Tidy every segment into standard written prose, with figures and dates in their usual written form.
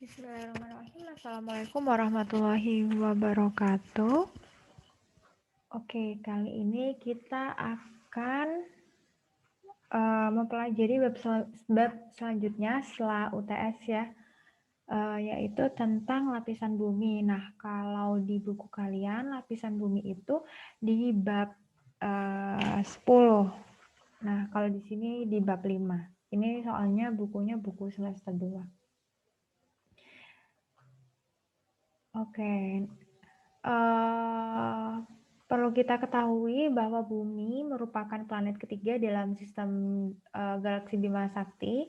Bismillahirrahmanirrahim. Assalamualaikum warahmatullahi wabarakatuh. Oke, kali ini kita akan mempelajari bab selanjutnya setelah UTS ya, yaitu tentang lapisan bumi. Nah, kalau di buku kalian lapisan bumi itu di bab 10. Nah, kalau di sini di bab 5. Ini soalnya bukunya buku semester 2. Oke, perlu kita ketahui bahwa Bumi merupakan planet ketiga dalam sistem galaksi Bima Sakti,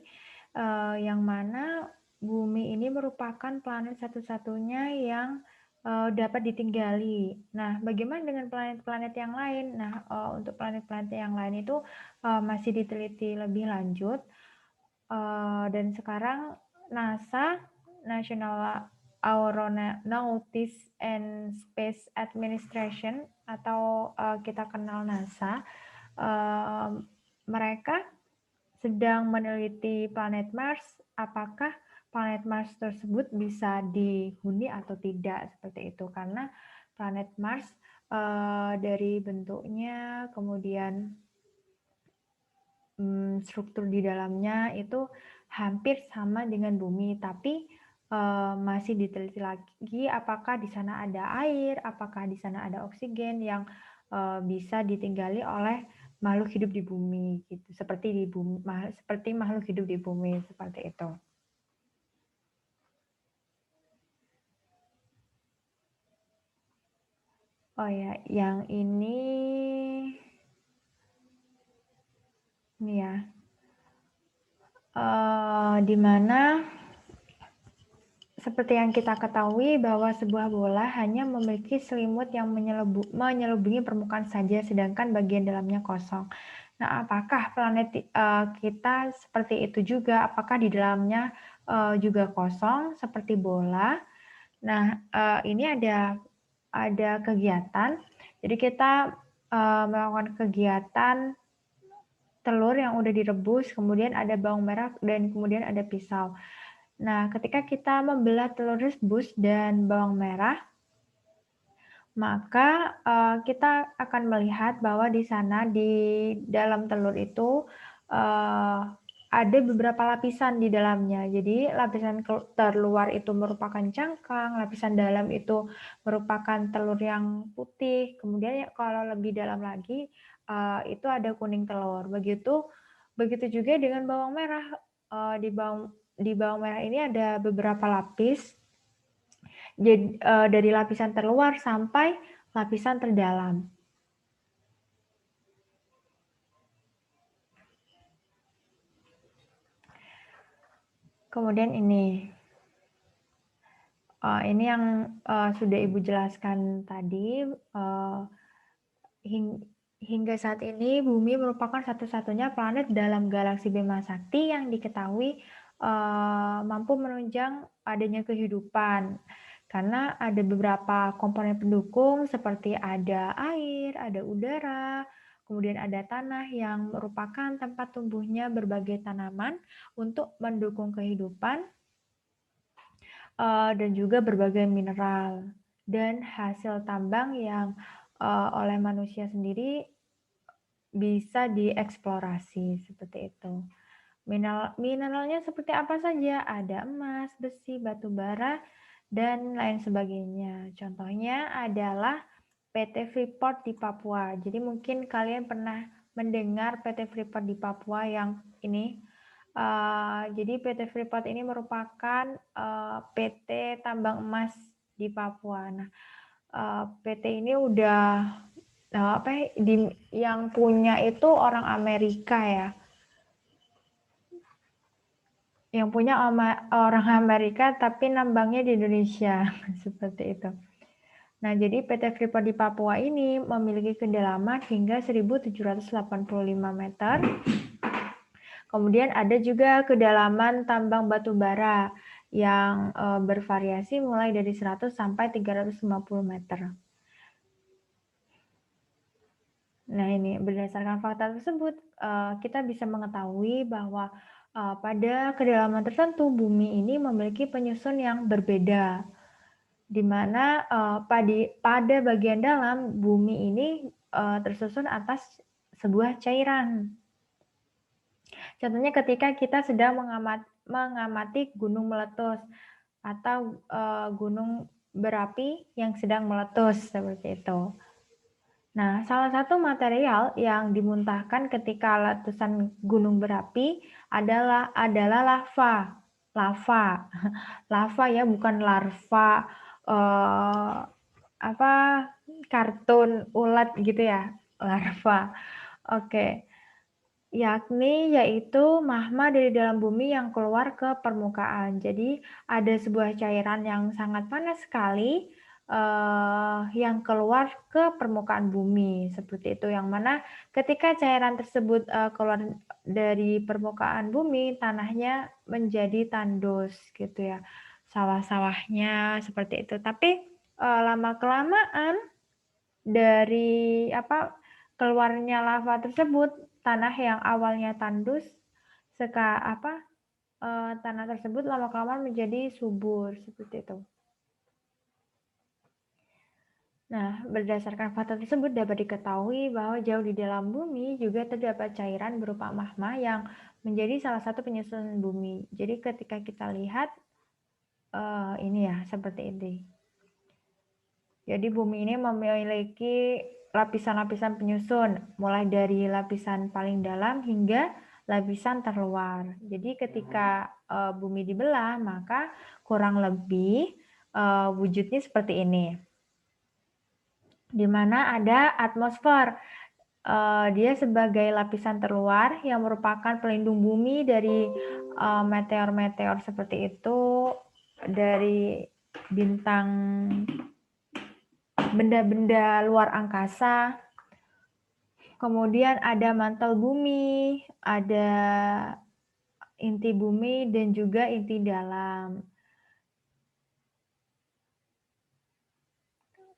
yang mana Bumi ini merupakan planet satu-satunya yang dapat ditinggali. Nah, bagaimana dengan planet-planet yang lain? Nah, untuk planet-planet yang lain itu masih diteliti lebih lanjut, dan sekarang NASA, National Aeronautics and Space Administration atau kita kenal NASA, mereka sedang meneliti planet Mars, apakah planet Mars tersebut bisa dihuni atau tidak, seperti itu. Karena planet Mars dari bentuknya, kemudian struktur di dalamnya itu hampir sama dengan bumi, tapi masih diteliti lagi apakah di sana ada air, apakah di sana ada oksigen yang bisa ditinggali oleh makhluk hidup di bumi, gitu. Seperti di bumi, seperti makhluk hidup di bumi, seperti itu. Oh ya, yang ini ya, di mana seperti yang kita ketahui bahwa sebuah bola hanya memiliki selimut yang menyelubungi permukaan saja, sedangkan bagian dalamnya kosong. Nah, apakah planet kita seperti itu juga? Apakah di dalamnya juga kosong seperti bola? Nah, ini ada kegiatan. Jadi kita melakukan kegiatan telur yang udah direbus, kemudian ada bawang merah dan kemudian ada pisau. Nah, ketika kita membelah telur rebus dan bawang merah, maka kita akan melihat bahwa di sana di dalam telur itu ada beberapa lapisan di dalamnya. Jadi lapisan terluar itu merupakan cangkang, lapisan dalam itu merupakan telur yang putih. Kemudian kalau lebih dalam lagi itu ada kuning telur. Begitu juga dengan bawang merah. Di bawang merah ini ada beberapa lapis, jadi dari lapisan terluar sampai lapisan terdalam. Kemudian ini yang sudah Ibu jelaskan tadi, hingga saat ini Bumi merupakan satu-satunya planet dalam galaksi Bima Sakti yang diketahui mampu menunjang adanya kehidupan. Karena ada beberapa komponen pendukung seperti ada air, ada udara, kemudian ada tanah yang merupakan tempat tumbuhnya berbagai tanaman untuk mendukung kehidupan, dan juga berbagai mineral dan hasil tambang yang oleh manusia sendiri bisa dieksplorasi, seperti itu. Mineralnya seperti apa saja? Ada emas, besi, batu bara, dan lain sebagainya. Contohnya adalah PT Freeport di Papua. Jadi mungkin kalian pernah mendengar PT Freeport di Papua yang ini. Jadi PT Freeport ini merupakan PT tambang emas di Papua. Nah, PT ini udah yang punya itu orang Amerika ya. Yang punya orang Amerika tapi nambangnya di Indonesia. Seperti itu. Nah, jadi PT Freeport di Papua ini memiliki kedalaman hingga 1.785 meter. Kemudian ada juga kedalaman tambang batu bara yang bervariasi mulai dari 100 sampai 350 meter. Nah, ini berdasarkan fakta tersebut kita bisa mengetahui bahwa Pada kedalaman tertentu, bumi ini memiliki penyusun yang berbeda, di mana pada bagian dalam bumi ini tersusun atas sebuah cairan. Contohnya ketika kita sedang mengamati gunung meletus atau gunung berapi yang sedang meletus seperti itu. Nah, salah satu material yang dimuntahkan ketika letusan gunung berapi adalah lava. Lava. Lava ya, bukan larva apa kartun ulat gitu ya, larva. Oke. Yaitu magma dari dalam bumi yang keluar ke permukaan. Jadi ada sebuah cairan yang sangat panas sekali yang keluar ke permukaan bumi seperti itu. Yang mana ketika cairan tersebut keluar dari permukaan bumi, tanahnya menjadi tandus gitu ya. Sawah-sawahnya seperti itu. Tapi lama kelamaan dari keluarnya lava tersebut, tanah yang awalnya tandus tanah tersebut lama-kelamaan menjadi subur seperti itu. Nah, berdasarkan fakta tersebut dapat diketahui bahwa jauh di dalam bumi juga terdapat cairan berupa magma yang menjadi salah satu penyusun bumi. Jadi ketika kita lihat ini ya seperti ini. Jadi bumi ini memiliki lapisan-lapisan penyusun, mulai dari lapisan paling dalam hingga lapisan terluar. Jadi ketika bumi dibelah, maka kurang lebih wujudnya seperti ini. Di mana ada atmosfer. Dia sebagai lapisan terluar yang merupakan pelindung bumi dari meteor-meteor seperti itu, dari bintang benda-benda luar angkasa. Kemudian ada mantel bumi, ada inti bumi, dan juga inti dalam.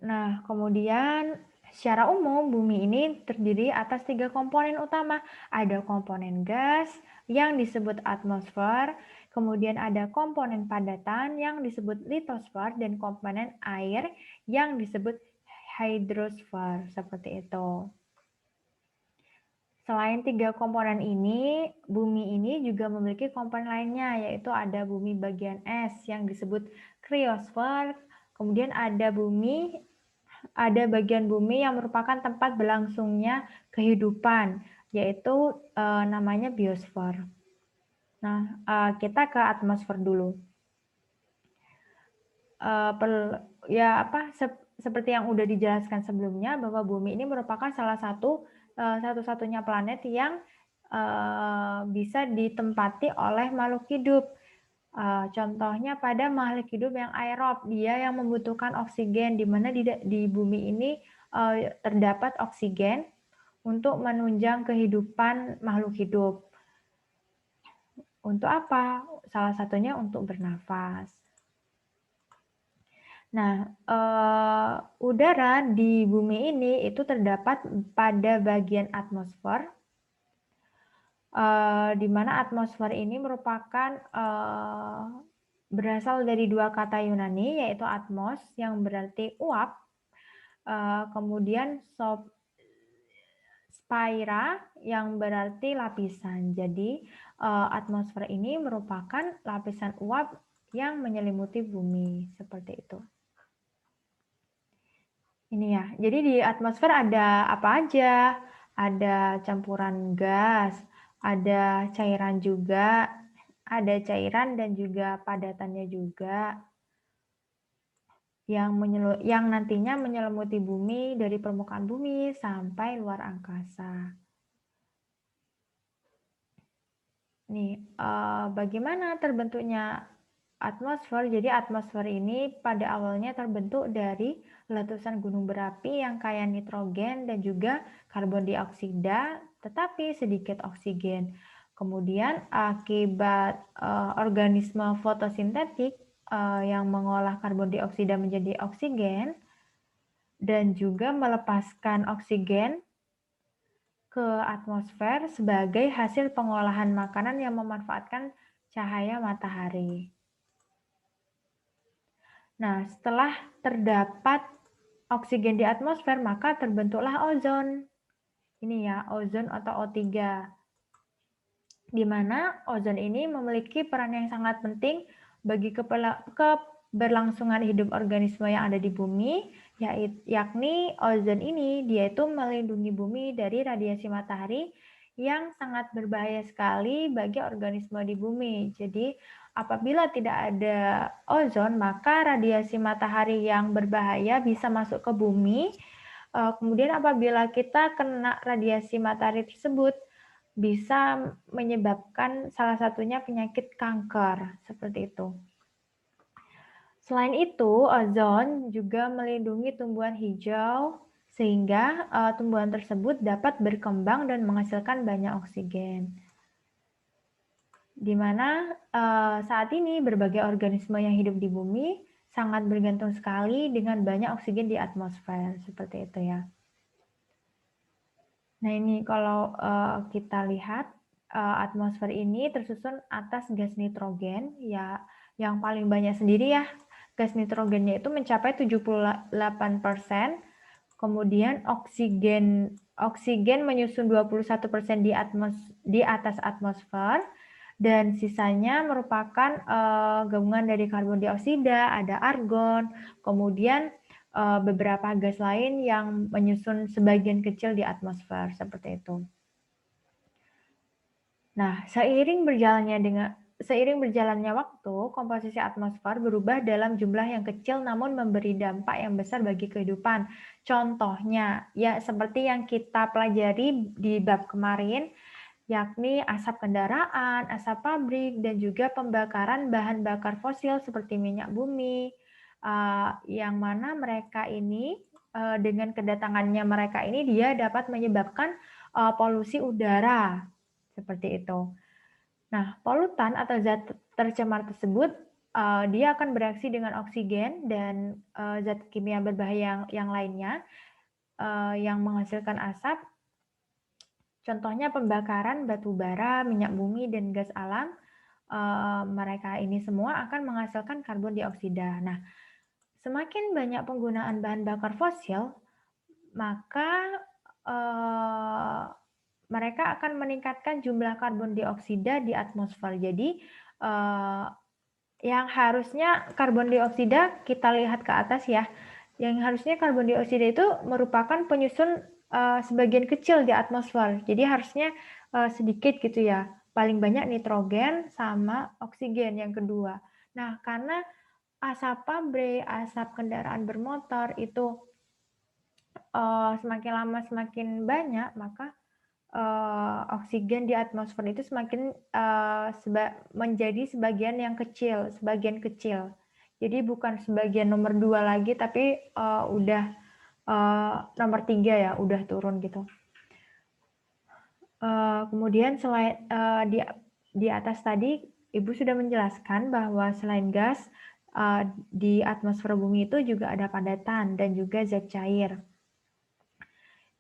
Nah, kemudian secara umum bumi ini terdiri atas 3 komponen utama. Ada komponen gas yang disebut atmosfer, kemudian ada komponen padatan yang disebut litosfer, dan komponen air yang disebut hidrosfer, seperti itu. Selain 3 komponen ini, bumi ini juga memiliki komponen lainnya, yaitu ada bumi bagian es yang disebut kriosfer, kemudian ada bagian bumi yang merupakan tempat berlangsungnya kehidupan, yaitu namanya biosfer. Nah, kita ke atmosfer dulu. Seperti yang udah dijelaskan sebelumnya, bahwa bumi ini merupakan salah satu-satunya planet yang bisa ditempati oleh makhluk hidup. Contohnya pada makhluk hidup yang aerob, dia yang membutuhkan oksigen, di mana di bumi ini terdapat oksigen untuk menunjang kehidupan makhluk hidup. Untuk apa? Salah satunya untuk bernafas. Nah, udara di bumi ini itu terdapat pada bagian atmosfer, di mana atmosfer ini merupakan berasal dari 2 kata Yunani, yaitu atmos yang berarti uap, kemudian spaira yang berarti lapisan. Jadi atmosfer ini merupakan lapisan uap yang menyelimuti bumi, seperti itu. Ini ya, jadi di atmosfer ada apa aja? Ada campuran gas, ada cairan juga, ada cairan dan juga padatannya juga, yang nantinya menyelimuti bumi dari permukaan bumi sampai luar angkasa. Nih, bagaimana terbentuknya atmosfer? Jadi atmosfer ini pada awalnya terbentuk dari letusan gunung berapi yang kaya nitrogen dan juga karbon dioksida, tetapi sedikit oksigen. Kemudian akibat organisme fotosintetik yang mengolah karbon dioksida menjadi oksigen dan juga melepaskan oksigen ke atmosfer sebagai hasil pengolahan makanan yang memanfaatkan cahaya matahari. Nah, setelah terdapat oksigen di atmosfer, maka terbentuklah ozon. Ini ya, ozon atau O3. Di mana ozon ini memiliki peran yang sangat penting bagi keberlangsungan hidup organisme yang ada di bumi, yakni ozon ini dia itu melindungi bumi dari radiasi matahari yang sangat berbahaya sekali bagi organisme di bumi. Jadi apabila tidak ada ozon, maka radiasi matahari yang berbahaya bisa masuk ke bumi. Kemudian apabila kita kena radiasi matahari tersebut, bisa menyebabkan salah satunya penyakit kanker, seperti itu. Selain itu, ozon juga melindungi tumbuhan hijau sehingga tumbuhan tersebut dapat berkembang dan menghasilkan banyak oksigen. Di mana saat ini berbagai organisme yang hidup di bumi sangat bergantung sekali dengan banyak oksigen di atmosfer, seperti itu ya. Nah ini kalau kita lihat atmosfer ini tersusun atas gas nitrogen ya, yang paling banyak sendiri ya gas nitrogennya itu mencapai 78%, kemudian oksigen menyusun 21% di atas atmosfer, dan sisanya merupakan gabungan dari karbon dioksida, ada argon, kemudian beberapa gas lain yang menyusun sebagian kecil di atmosfer, seperti itu. Nah, seiring berjalannya waktu, komposisi atmosfer berubah dalam jumlah yang kecil namun memberi dampak yang besar bagi kehidupan. Contohnya, ya seperti yang kita pelajari di bab kemarin, yakni asap kendaraan, asap pabrik, dan juga pembakaran bahan bakar fosil seperti minyak bumi, yang mana mereka ini dengan kedatangannya mereka ini dia dapat menyebabkan polusi udara seperti itu. Nah, polutan atau zat tercemar tersebut dia akan bereaksi dengan oksigen dan zat kimia berbahaya yang lainnya yang menghasilkan asap. Contohnya pembakaran batu bara, minyak bumi, dan gas alam. Mereka ini semua akan menghasilkan karbon dioksida. Nah, semakin banyak penggunaan bahan bakar fosil, maka mereka akan meningkatkan jumlah karbon dioksida di atmosfer. Jadi, yang harusnya karbon dioksida kita lihat ke atas ya, yang harusnya karbon dioksida itu merupakan penyusun sebagian kecil di atmosfer. Jadi harusnya sedikit gitu ya. Paling banyak nitrogen sama oksigen yang kedua. Nah, karena asap pabrik, asap kendaraan bermotor itu semakin lama semakin banyak, maka oksigen di atmosfer itu semakin menjadi sebagian kecil. Jadi bukan sebagian nomor 2 lagi, tapi udah nomor 3 ya, udah turun gitu. Kemudian selain di atas tadi Ibu sudah menjelaskan bahwa selain gas di atmosfer bumi itu juga ada padatan dan juga zat cair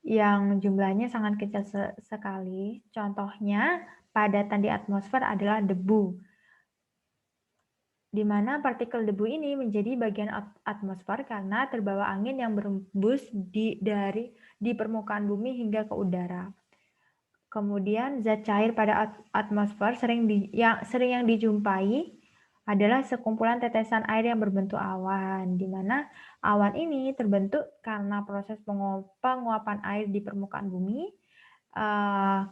yang jumlahnya sangat kecil sekali. Contohnya, padatan di atmosfer adalah debu, di mana partikel debu ini menjadi bagian atmosfer karena terbawa angin yang berembus di permukaan bumi hingga ke udara. Kemudian zat cair pada atmosfer sering yang dijumpai adalah sekumpulan tetesan air yang berbentuk awan, di mana awan ini terbentuk karena proses penguapan air di permukaan bumi,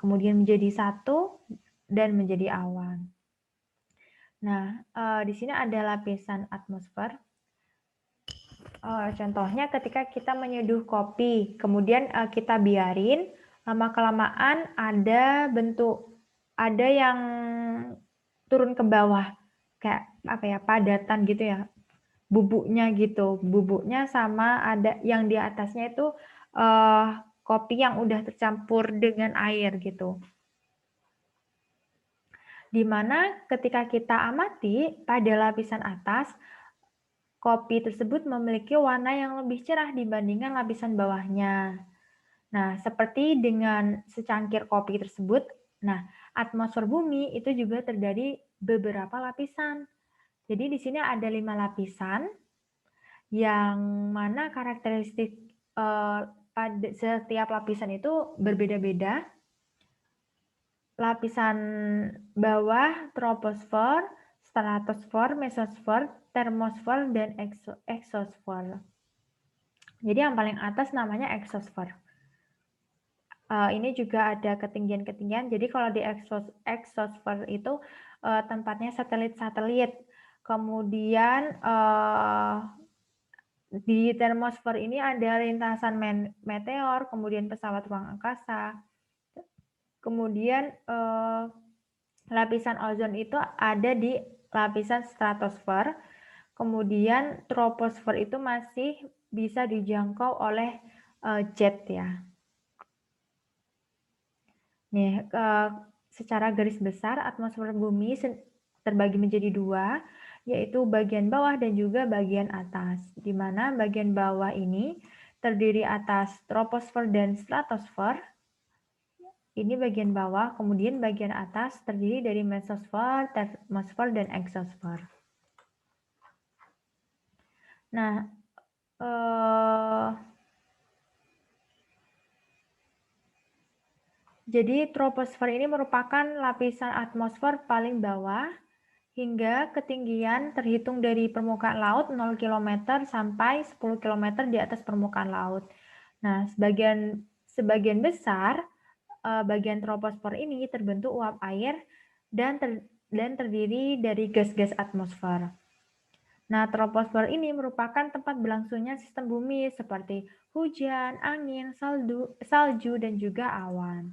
kemudian menjadi satu dan menjadi awan. Nah, di sini ada lapisan atmosfer. Contohnya ketika kita menyeduh kopi, kemudian kita biarin, lama-kelamaan ada yang turun ke bawah, kayak apa ya, padatan gitu ya, bubuknya sama ada yang di atasnya itu kopi yang udah tercampur dengan air gitu. Dimana ketika kita amati pada lapisan atas, kopi tersebut memiliki warna yang lebih cerah dibandingkan lapisan bawahnya. Nah, seperti dengan secangkir kopi tersebut, nah, atmosfer bumi itu juga terdiri beberapa lapisan. Jadi di sini ada 5 lapisan yang mana karakteristik pada setiap lapisan itu berbeda-beda. Lapisan bawah troposfer, stratosfer, mesosfer, termosfer, dan exosfer. Jadi yang paling atas namanya exosfer. Ini juga ada ketinggian-ketinggian. Jadi kalau di exosfer itu tempatnya satelit-satelit. Kemudian di termosfer ini ada lintasan meteor, kemudian pesawat ruang angkasa. Kemudian lapisan ozon itu ada di lapisan stratosfer. Kemudian troposfer itu masih bisa dijangkau oleh jet ya. Nih, secara garis besar atmosfer bumi terbagi menjadi 2, yaitu bagian bawah dan juga bagian atas. Di mana bagian bawah ini terdiri atas troposfer dan stratosfer. Ini bagian bawah, kemudian bagian atas terdiri dari mesosfer, termosfer, dan exosfer. Nah, jadi troposfer ini merupakan lapisan atmosfer paling bawah hingga ketinggian terhitung dari permukaan laut 0 km sampai 10 km di atas permukaan laut. Nah, sebagian besar bagian troposfer ini terbentuk uap air dan terdiri dari gas-gas atmosfer. Nah, troposfer ini merupakan tempat berlangsungnya sistem bumi seperti hujan, angin, salju, dan juga awan.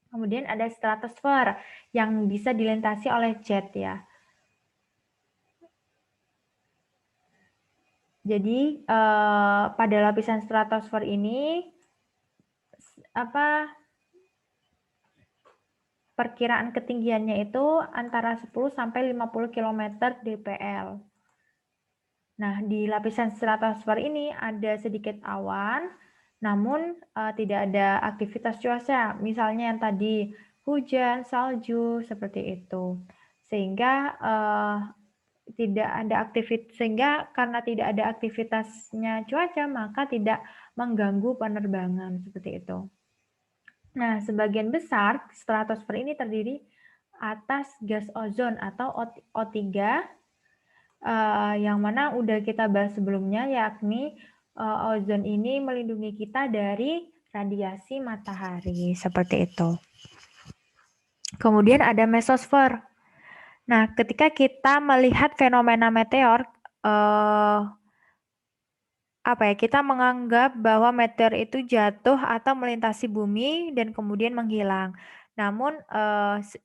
Kemudian ada stratosfer yang bisa dilintasi oleh jet ya. Jadi pada lapisan stratosfer ini perkiraan ketinggiannya itu antara 10 sampai 50 km dpl. Nah, di lapisan stratosfer ini ada sedikit awan, namun tidak ada aktivitas cuaca, misalnya yang tadi hujan, salju, seperti itu. Sehingga karena tidak ada aktivitasnya cuaca, maka tidak mengganggu penerbangan, seperti itu. Nah, sebagian besar stratosfer ini terdiri atas gas ozon atau O3, yang mana udah kita bahas sebelumnya, yakni ozon ini melindungi kita dari radiasi matahari, seperti itu. Kemudian ada mesosfer. Nah, ketika kita melihat fenomena meteor, kita menganggap bahwa meteor itu jatuh atau melintasi bumi dan kemudian menghilang. Namun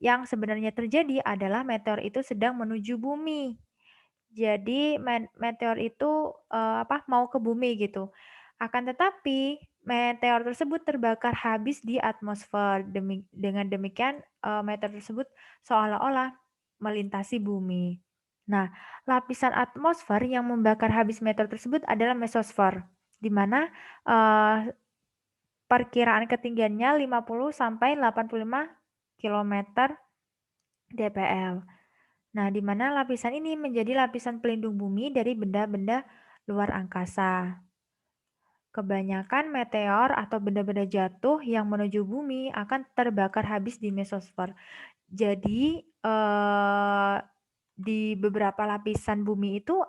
yang sebenarnya terjadi adalah meteor itu sedang menuju bumi. Jadi meteor itu mau ke bumi gitu. Akan tetapi meteor tersebut terbakar habis di atmosfer. Dengan demikian meteor tersebut seolah-olah melintasi bumi. Nah, lapisan atmosfer yang membakar habis meteor tersebut adalah mesosfer, di mana perkiraan ketinggiannya 50 sampai 85 km dpl. Nah, di mana lapisan ini menjadi lapisan pelindung bumi dari benda-benda luar angkasa. Kebanyakan meteor atau benda-benda jatuh yang menuju bumi akan terbakar habis di mesosfer. Jadi di beberapa lapisan bumi itu,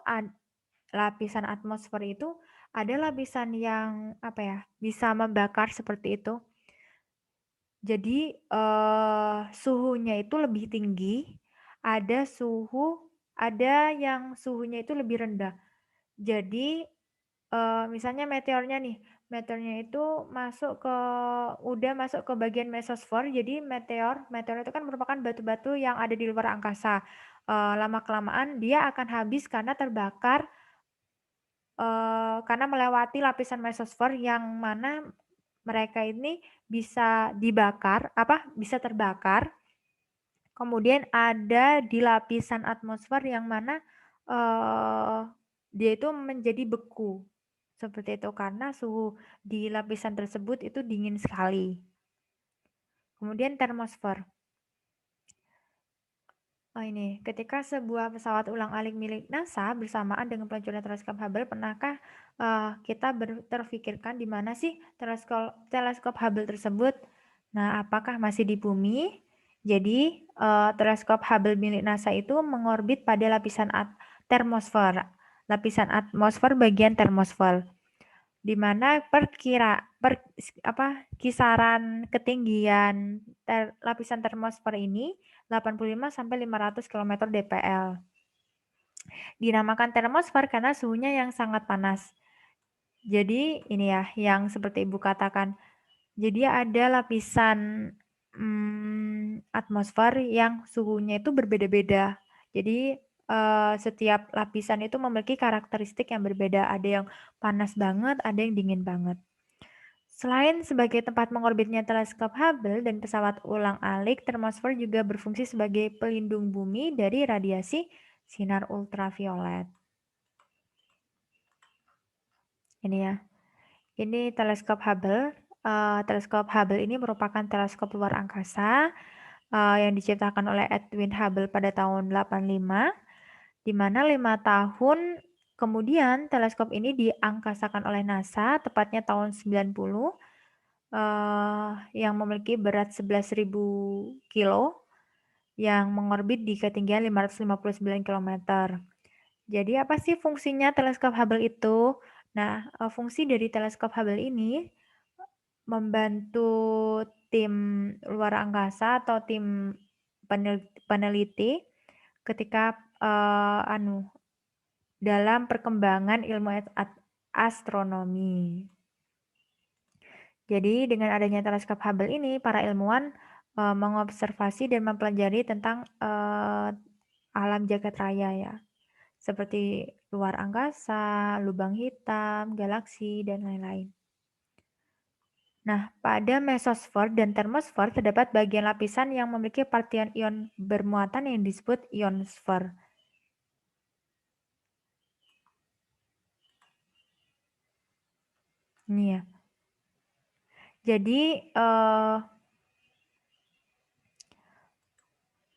lapisan atmosfer itu ada lapisan yang bisa membakar seperti itu. Jadi suhunya itu lebih tinggi, ada yang suhunya itu lebih rendah. Jadi misalnya meteornya itu udah masuk ke bagian mesosfer. Jadi meteor itu kan merupakan batu-batu yang ada di luar angkasa. Lama-kelamaan dia akan habis karena terbakar, karena melewati lapisan mesosfer yang mana mereka ini bisa terbakar. Kemudian ada di lapisan atmosfer yang mana dia itu menjadi beku. Seperti itu, karena suhu di lapisan tersebut itu dingin sekali. Kemudian termosfer. Oh ini, ketika sebuah pesawat ulang-alik milik NASA bersamaan dengan peluncuran teleskop Hubble, pernahkah kita terfikirkan di mana sih teleskop Hubble tersebut? Nah, apakah masih di bumi? Jadi, teleskop Hubble milik NASA itu mengorbit pada termosfer, lapisan atmosfer bagian termosfer, di mana kisaran ketinggian lapisan termosfer ini 85 sampai 500 km dpl. Dinamakan termosfer karena suhunya yang sangat panas. Jadi ini ya, yang seperti Ibu katakan. Jadi ada lapisan atmosfer yang suhunya itu berbeda-beda. Jadi setiap lapisan itu memiliki karakteristik yang berbeda. Ada yang panas banget, ada yang dingin banget. Selain sebagai tempat mengorbitnya teleskop Hubble dan pesawat ulang-alik, termosfer juga berfungsi sebagai pelindung bumi dari radiasi sinar ultraviolet. Ini ya. Ini teleskop Hubble. Teleskop Hubble ini merupakan teleskop luar angkasa yang diciptakan oleh Edwin Hubble pada tahun 85, di mana 5 tahun kemudian teleskop ini diangkasakan oleh NASA, tepatnya tahun 90, yang memiliki berat 11.000 kilo, yang mengorbit di ketinggian 559 km. Jadi apa sih fungsinya teleskop Hubble itu? Nah, fungsi dari teleskop Hubble ini membantu tim luar angkasa atau tim peneliti ketika dalam perkembangan ilmu astronomi. Jadi dengan adanya teleskop Hubble ini, para ilmuwan mengobservasi dan mempelajari tentang alam jagat raya ya, seperti luar angkasa, lubang hitam, galaksi, dan lain-lain. Nah, pada mesosfer dan termosfer terdapat bagian lapisan yang memiliki partian ion bermuatan yang disebut ionosfer. Ini ya. Jadi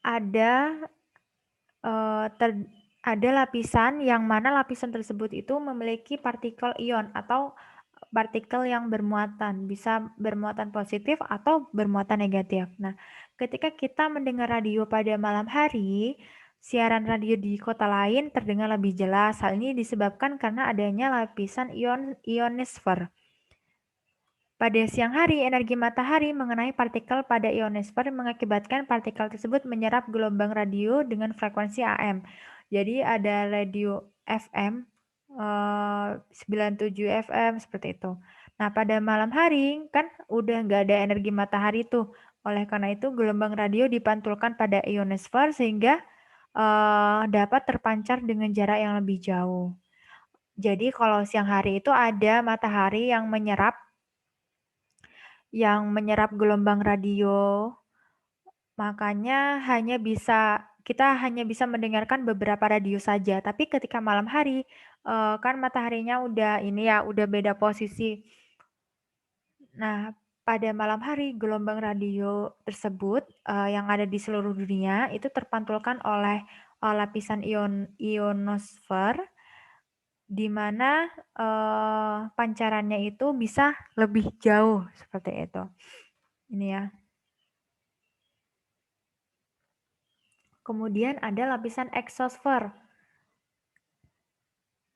ada lapisan yang mana lapisan tersebut itu memiliki partikel ion atau partikel yang bermuatan, bisa bermuatan positif atau bermuatan negatif. Nah, ketika kita mendengar radio pada malam hari, siaran radio di kota lain terdengar lebih jelas. Hal ini disebabkan karena adanya lapisan ionosfer. Pada siang hari, energi matahari mengenai partikel pada ionosfer mengakibatkan partikel tersebut menyerap gelombang radio dengan frekuensi AM. Jadi ada radio FM, 97 FM, seperti itu. Nah, pada malam hari kan udah nggak ada energi matahari tuh. Oleh karena itu, gelombang radio dipantulkan pada ionosfer sehingga dapat terpancar dengan jarak yang lebih jauh. Jadi kalau siang hari itu ada matahari yang menyerap gelombang radio, makanya kita hanya bisa mendengarkan beberapa radio saja. Tapi ketika malam hari, kan mataharinya udah beda posisi. Nah, pada malam hari gelombang radio tersebut yang ada di seluruh dunia itu terpantulkan oleh lapisan ionosfer, di mana pancarannya itu bisa lebih jauh seperti itu. Ini ya. Kemudian ada lapisan eksosfer.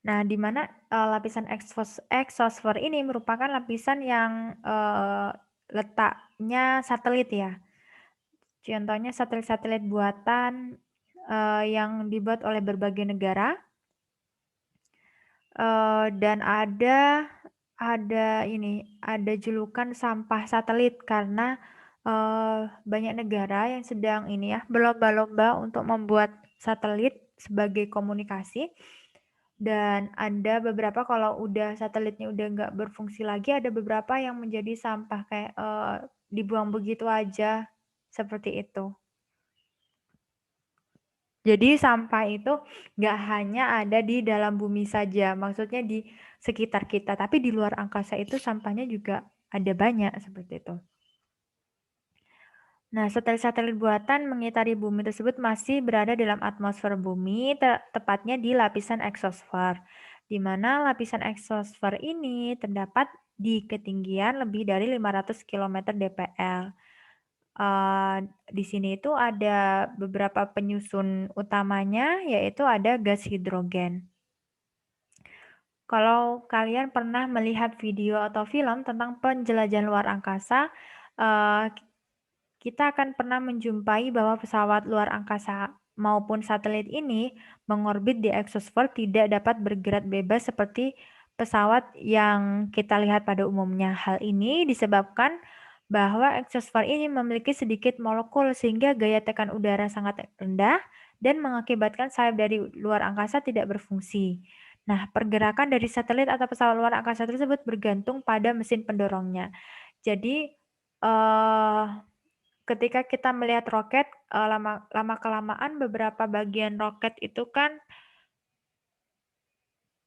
Nah, di mana lapisan eksosfer ini merupakan lapisan yang letaknya satelit ya. Contohnya satelit-satelit buatan yang dibuat oleh berbagai negara. Dan ada julukan sampah satelit karena banyak negara yang sedang berlomba-lomba untuk membuat satelit sebagai komunikasi, dan ada beberapa kalau satelitnya udah nggak berfungsi lagi, ada beberapa yang menjadi sampah kayak dibuang begitu aja, seperti itu. Jadi sampah itu nggak hanya ada di dalam bumi saja, maksudnya di sekitar kita, tapi di luar angkasa itu sampahnya juga ada banyak seperti itu. Nah, satelit-satelit buatan mengitari bumi tersebut masih berada dalam atmosfer bumi, tepatnya di lapisan eksosfer, di mana lapisan eksosfer ini terdapat di ketinggian lebih dari 500 km dpl. Di sini itu ada beberapa penyusun utamanya, yaitu ada gas hidrogen. Kalau kalian pernah melihat video atau film tentang penjelajahan luar angkasa, eee, kita akan pernah menjumpai bahwa pesawat luar angkasa maupun satelit ini mengorbit di eksosfer tidak dapat bergerak bebas seperti pesawat yang kita lihat pada umumnya. Hal ini disebabkan bahwa eksosfer ini memiliki sedikit molekul sehingga gaya tekan udara sangat rendah dan mengakibatkan sayap dari luar angkasa tidak berfungsi. Nah, pergerakan dari satelit atau pesawat luar angkasa tersebut bergantung pada mesin pendorongnya. Jadi, eee ketika kita melihat roket, lama-kelamaan beberapa bagian roket itu kan,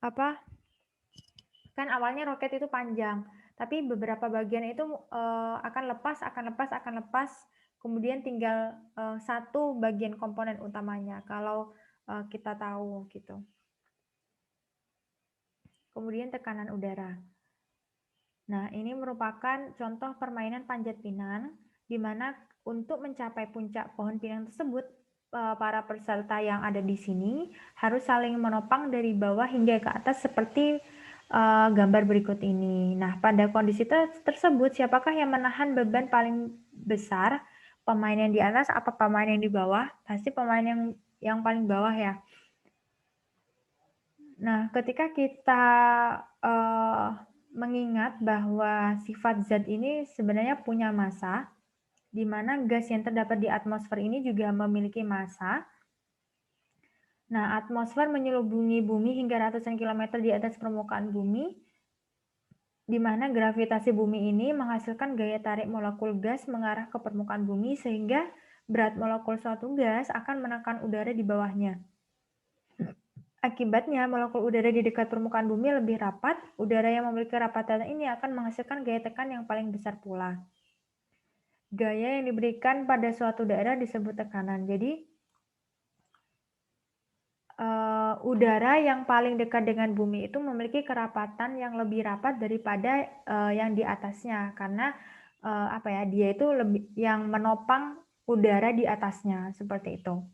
apa, kan awalnya roket itu panjang, tapi beberapa bagian itu, akan lepas, kemudian tinggal, 1 bagian komponen utamanya kalau, kita tahu gitu. Kemudian tekanan udara. Nah, ini merupakan contoh permainan panjat pinang, di mana untuk mencapai puncak pohon pinang tersebut, para peserta yang ada di sini harus saling menopang dari bawah hingga ke atas seperti gambar berikut ini. Nah, pada kondisi tersebut, siapakah yang menahan beban paling besar? Pemain yang di atas apa pemain yang di bawah? Pasti pemain yang paling bawah ya. Nah, ketika kita mengingat bahwa sifat zat ini sebenarnya punya massa, di mana gas yang terdapat di atmosfer ini juga memiliki massa. Nah, atmosfer menyelubungi bumi hingga ratusan kilometer di atas permukaan bumi, di mana gravitasi bumi ini menghasilkan gaya tarik molekul gas mengarah ke permukaan bumi sehingga berat molekul suatu gas akan menekan udara di bawahnya. Akibatnya, molekul udara di dekat permukaan bumi lebih rapat. Udara yang memiliki kerapatan ini akan menghasilkan gaya tekan yang paling besar pula. Gaya yang diberikan pada suatu daerah disebut tekanan. Jadi, udara yang paling dekat dengan bumi itu memiliki kerapatan yang lebih rapat daripada yang di atasnya, karena dia itu lebih yang menopang udara di atasnya, seperti itu.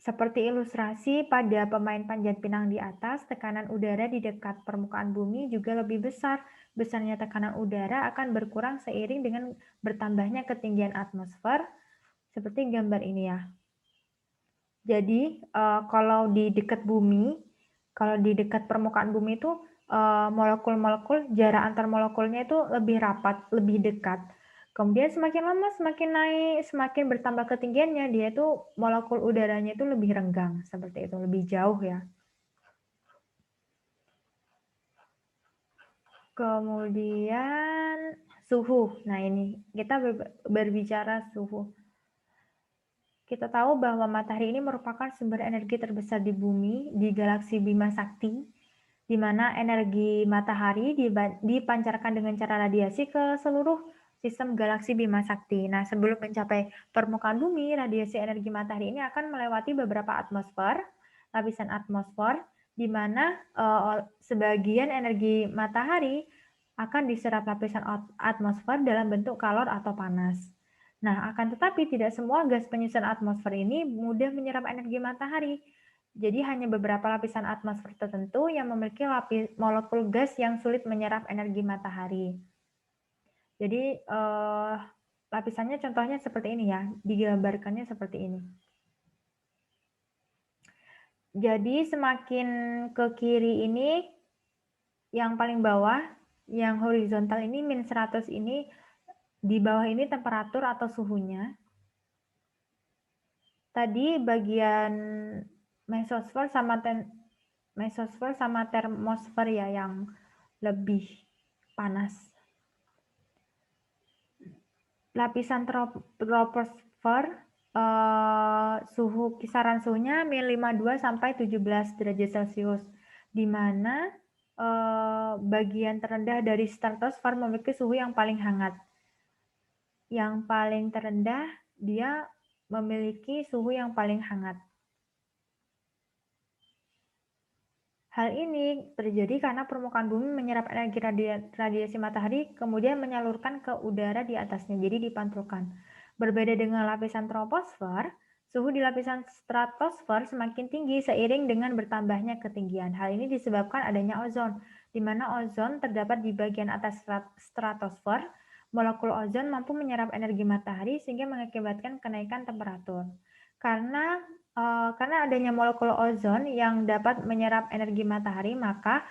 Seperti ilustrasi pada pemain panjat pinang di atas, tekanan udara di dekat permukaan bumi juga lebih besar. Besarnya tekanan udara akan berkurang seiring dengan bertambahnya ketinggian atmosfer, seperti gambar ini ya. Jadi, kalau di dekat permukaan bumi itu, molekul-molekul, jarak antar molekulnya itu lebih rapat, lebih dekat. Kemudian semakin lama, semakin naik, semakin bertambah ketinggiannya, dia itu molekul udaranya itu lebih renggang, seperti itu, lebih jauh ya. Kemudian suhu. Nah ini, kita berbicara suhu. Kita tahu bahwa matahari ini merupakan sumber energi terbesar di bumi, di galaksi Bima Sakti, di mana energi matahari dipancarkan dengan cara radiasi ke seluruh sistem galaksi Bima Sakti. Nah, sebelum mencapai permukaan bumi, radiasi energi matahari ini akan melewati beberapa atmosfer, lapisan atmosfer, di mana sebagian energi matahari akan diserap lapisan atmosfer dalam bentuk kalor atau panas. Nah, akan tetapi tidak semua gas penyusun atmosfer ini mudah menyerap energi matahari. Jadi hanya beberapa lapisan atmosfer tertentu yang memiliki molekul gas yang sulit menyerap energi matahari. Jadi lapisannya contohnya seperti ini ya, digambarkannya seperti ini. Jadi semakin ke kiri ini, yang paling bawah, yang horizontal ini -100 ini, di bawah ini temperatur atau suhunya. Tadi bagian mesosfer sama termosfer ya yang lebih panas. Lapisan suhu kisaran suhunya -52 sampai 17 derajat Celcius, di mana bagian terendah dari stratosfer memiliki suhu yang paling hangat. Yang paling terendah dia memiliki suhu yang paling hangat. Hal ini terjadi karena permukaan bumi menyerap energi radiasi matahari kemudian menyalurkan ke udara di atasnya, jadi dipantulkan. Berbeda dengan lapisan troposfer, suhu di lapisan stratosfer semakin tinggi seiring dengan bertambahnya ketinggian. Hal ini disebabkan adanya ozon, di mana ozon terdapat di bagian atas stratosfer. Molekul ozon mampu menyerap energi matahari sehingga mengakibatkan kenaikan temperatur. Karena adanya molekul ozon yang dapat menyerap energi matahari, maka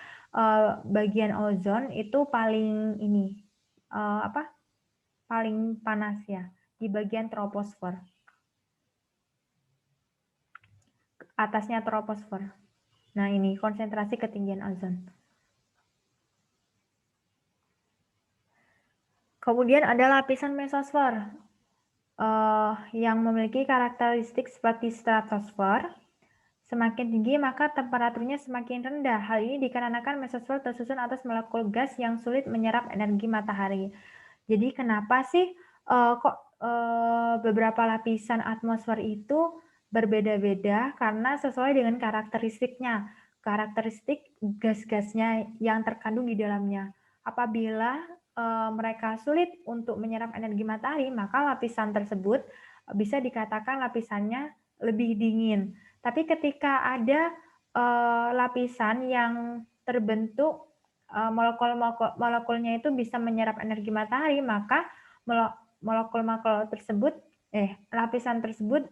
bagian ozon itu paling panas ya di bagian troposfer, atasnya troposfer. Nah, ini konsentrasi ketinggian ozon. Kemudian ada lapisan mesosfer yang memiliki karakteristik seperti stratosfer. Semakin tinggi maka temperaturnya semakin rendah. Hal ini dikarenakan mesosfer tersusun atas molekul gas yang sulit menyerap energi matahari. Jadi kenapa sih beberapa lapisan atmosfer itu berbeda-beda? Karena sesuai dengan karakteristiknya, karakteristik gas-gasnya yang terkandung di dalamnya. Apabila mereka sulit untuk menyerap energi matahari, maka lapisan tersebut bisa dikatakan lapisannya lebih dingin. Tapi ketika ada lapisan yang terbentuk molekulnya itu bisa menyerap energi matahari, maka lapisan tersebut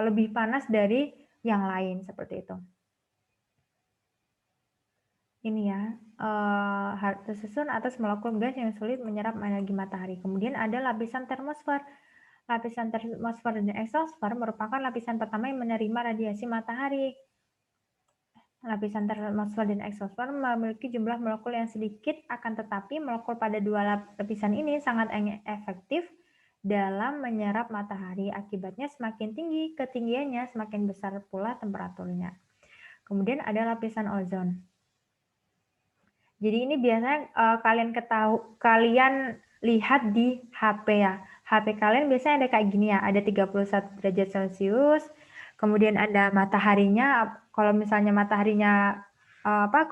lebih panas dari yang lain, seperti itu. Ini ya, tersusun atas molekul gas yang sulit menyerap energi matahari. Kemudian ada lapisan termosfer. Lapisan termosfer dan eksosfer merupakan lapisan pertama yang menerima radiasi matahari. Lapisan termosfer dan eksosfer memiliki jumlah molekul yang sedikit, akan tetapi molekul pada dua lapisan ini sangat efektif dalam menyerap matahari. Akibatnya semakin tinggi ketinggiannya, semakin besar pula temperaturnya. Kemudian ada lapisan ozon. Jadi ini biasanya kalian lihat di HP ya. HP kalian biasanya ada kayak gini ya, ada 31 derajat Celcius, kemudian ada mataharinya. Kalau misalnya mataharinya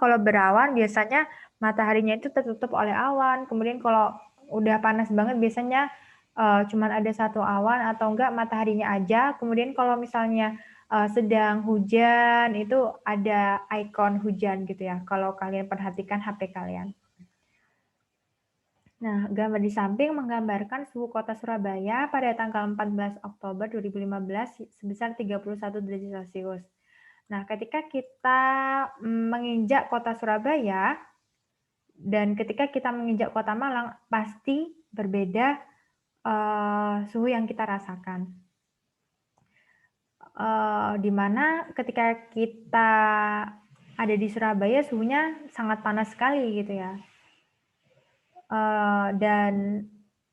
kalau berawan biasanya mataharinya itu tertutup oleh awan. Kemudian kalau udah panas banget biasanya cuman ada satu awan atau enggak mataharinya aja. Kemudian kalau misalnya sedang hujan itu ada ikon hujan gitu ya, kalau kalian perhatikan HP kalian. Nah, gambar di samping menggambarkan suhu kota Surabaya pada tanggal 14 Oktober 2015 sebesar 31 derajat Celcius. Nah, ketika kita menginjak kota Surabaya dan ketika kita menginjak kota Malang, pasti berbeda suhu yang kita rasakan. Di mana ketika kita ada di Surabaya suhunya sangat panas sekali gitu ya. Dan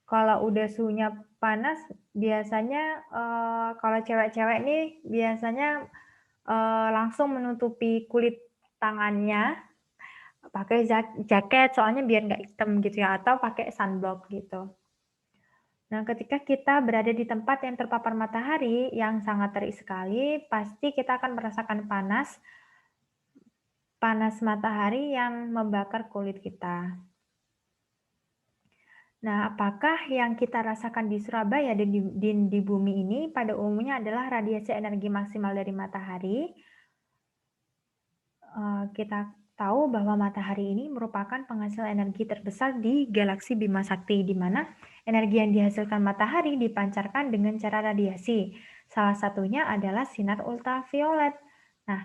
kalau udah suhunya panas biasanya kalau cewek-cewek nih biasanya langsung menutupi kulit tangannya pakai jaket soalnya biar nggak hitam gitu ya, atau pakai sunblock gitu. Nah, ketika kita berada di tempat yang terpapar matahari yang sangat terik sekali, pasti kita akan merasakan panas matahari yang membakar kulit kita. Nah, apakah yang kita rasakan di Surabaya dan di bumi ini pada umumnya adalah radiasi energi maksimal dari matahari? Kita tahu bahwa matahari ini merupakan penghasil energi terbesar di galaksi Bima Sakti, di mana energi yang dihasilkan matahari dipancarkan dengan cara radiasi. Salah satunya adalah sinar ultraviolet. Nah,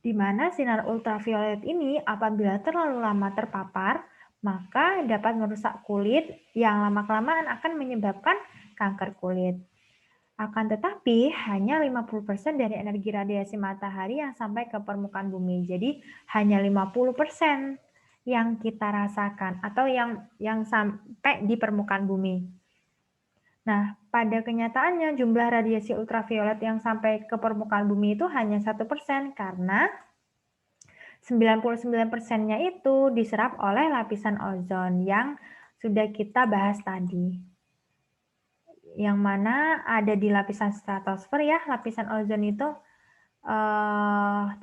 di mana sinar ultraviolet ini apabila terlalu lama terpapar, maka dapat merusak kulit yang lama-kelamaan akan menyebabkan kanker kulit. Akan tetapi, hanya 50% dari energi radiasi matahari yang sampai ke permukaan bumi. Jadi, hanya 50% yang kita rasakan atau yang sampai di permukaan bumi. Nah, pada kenyataannya jumlah radiasi ultraviolet yang sampai ke permukaan bumi itu hanya 1% karena 99%-nya itu diserap oleh lapisan ozon yang sudah kita bahas tadi. Yang mana ada di lapisan stratosfer ya, lapisan ozon itu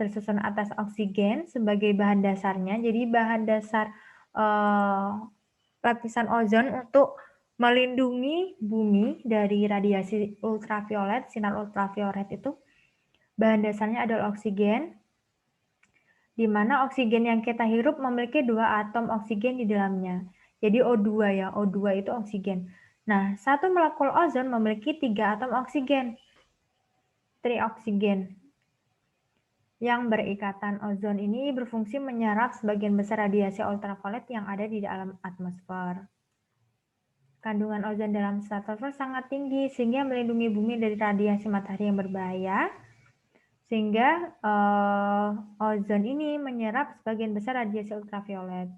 tersusun atas oksigen sebagai bahan dasarnya. Jadi bahan dasar lapisan ozon untuk melindungi bumi dari radiasi ultraviolet, sinar ultraviolet itu bahan dasarnya adalah oksigen, di mana oksigen yang kita hirup memiliki 2 atom oksigen di dalamnya. Jadi O2 ya, O2 itu oksigen. Nah, satu molekul ozon memiliki 3 atom oksigen, trioksigen. Yang berikatan ozon ini berfungsi menyerap sebagian besar radiasi ultraviolet yang ada di dalam atmosfer. Kandungan ozon dalam stratosfer sangat tinggi sehingga melindungi bumi dari radiasi matahari yang berbahaya. Sehingga ozon ini menyerap sebagian besar radiasi ultraviolet.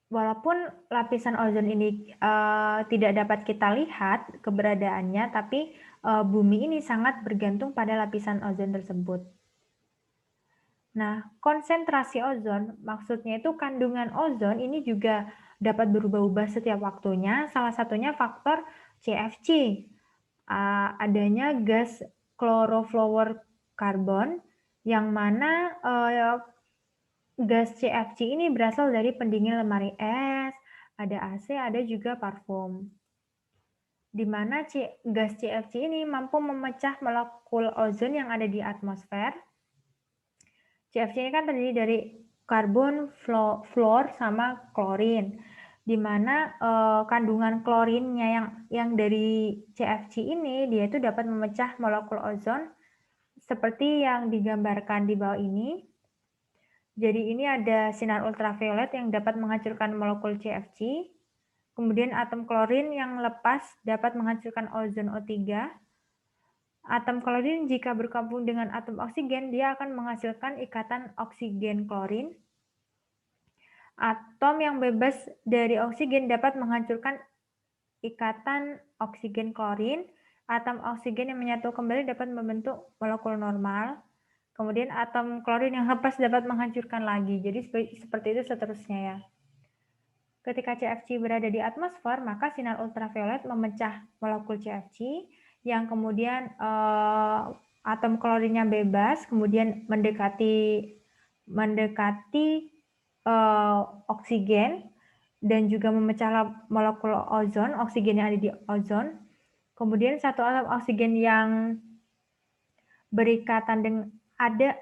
Walaupun lapisan ozon ini tidak dapat kita lihat keberadaannya, tapi bumi ini sangat bergantung pada lapisan ozon tersebut. Nah, konsentrasi ozon, maksudnya itu kandungan ozon ini juga dapat berubah-ubah setiap waktunya. Salah satunya faktor CFC, adanya gas chlorofluorokarbon, yang mana gas CFC ini berasal dari pendingin lemari es, ada AC, ada juga parfum. Di mana gas CFC ini mampu memecah molekul ozon yang ada di atmosfer. CFC ini kan terdiri dari karbon, fluor, sama klorin. Di mana kandungan klorinnya yang dari CFC ini, dia itu dapat memecah molekul ozon seperti yang digambarkan di bawah ini. Jadi ini ada sinar ultraviolet yang dapat menghancurkan molekul CFC. Kemudian atom klorin yang lepas dapat menghancurkan ozon O3. Atom klorin jika bergabung dengan atom oksigen, dia akan menghasilkan ikatan oksigen klorin. Atom yang bebas dari oksigen dapat menghancurkan ikatan oksigen klorin. Atom oksigen yang menyatu kembali dapat membentuk molekul normal. Kemudian atom klorin yang lepas dapat menghancurkan lagi. Jadi seperti itu seterusnya ya. Ketika CFC berada di atmosfer, maka sinar ultraviolet memecah molekul CFC yang kemudian atom klorinnya bebas, kemudian mendekati oksigen dan juga memecah molekul ozon, oksigen yang ada di ozon. Kemudian satu atom oksigen yang berikatan dengan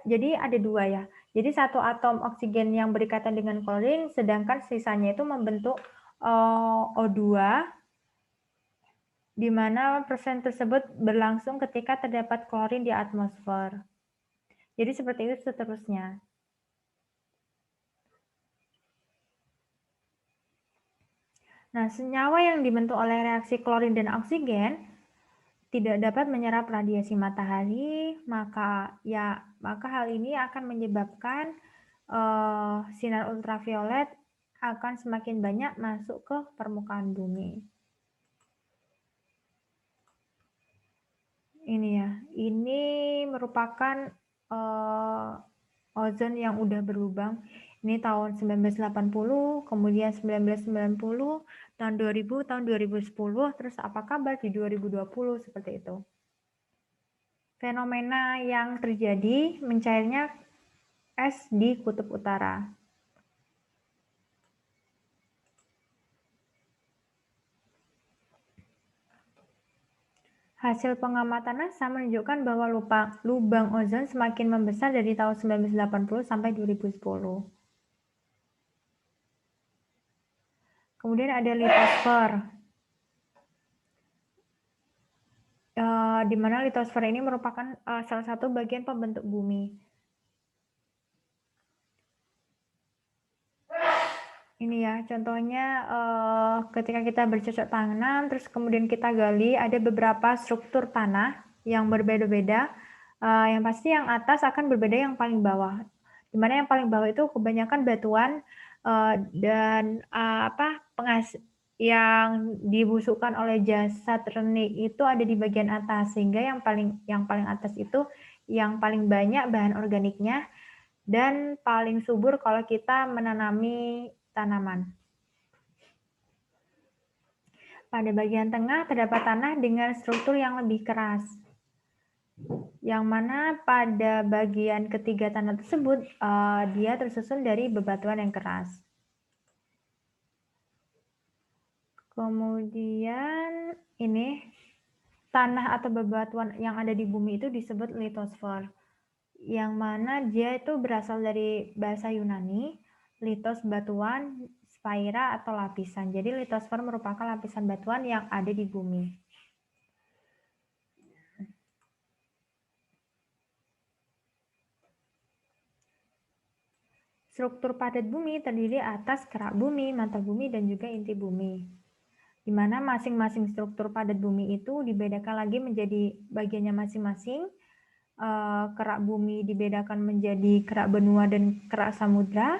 jadi ada 2 ya. Jadi satu atom oksigen yang berikatan dengan klorin, sedangkan sisanya itu membentuk O2, di mana persen tersebut berlangsung ketika terdapat klorin di atmosfer. Jadi seperti itu seterusnya. Nah, senyawa yang dibentuk oleh reaksi klorin dan oksigen tidak dapat menyerap radiasi matahari, maka hal ini akan menyebabkan sinar ultraviolet akan semakin banyak masuk ke permukaan bumi. Ini ya, ini merupakan ozon yang udah berlubang. Ini tahun 1980, kemudian 1990, tahun 2000, tahun 2010, terus apa kabar di 2020 seperti itu. Fenomena yang terjadi mencairnya es di kutub utara. Hasil pengamatan NASA menunjukkan bahwa lubang ozon semakin membesar dari tahun 1980 sampai 2010. Kemudian ada litosfer, di mana litosfer ini merupakan salah satu bagian pembentuk bumi. Ini ya, contohnya ketika kita bercocok tanam, terus kemudian kita gali, ada beberapa struktur tanah yang berbeda-beda. Yang pasti yang atas akan berbeda yang paling bawah. Dimana yang paling bawah itu kebanyakan batuan dan yang dibusukkan oleh jasad renik itu ada di bagian atas, sehingga yang paling atas itu yang paling banyak bahan organiknya dan paling subur kalau kita menanami tanaman. Pada bagian tengah terdapat tanah dengan struktur yang lebih keras, yang mana pada bagian ketiga tanah tersebut dia tersusun dari bebatuan yang keras. Kemudian ini tanah atau bebatuan yang ada di bumi itu disebut litosfer, yang mana dia itu berasal dari bahasa Yunani, litos batuan, sphaira atau lapisan. Jadi litosfer merupakan lapisan batuan yang ada di bumi. Struktur padat bumi terdiri atas kerak bumi, mantel bumi, dan juga inti bumi. Di mana masing-masing struktur padat bumi itu dibedakan lagi menjadi bagiannya masing-masing. Kerak bumi dibedakan menjadi kerak benua dan kerak samudra.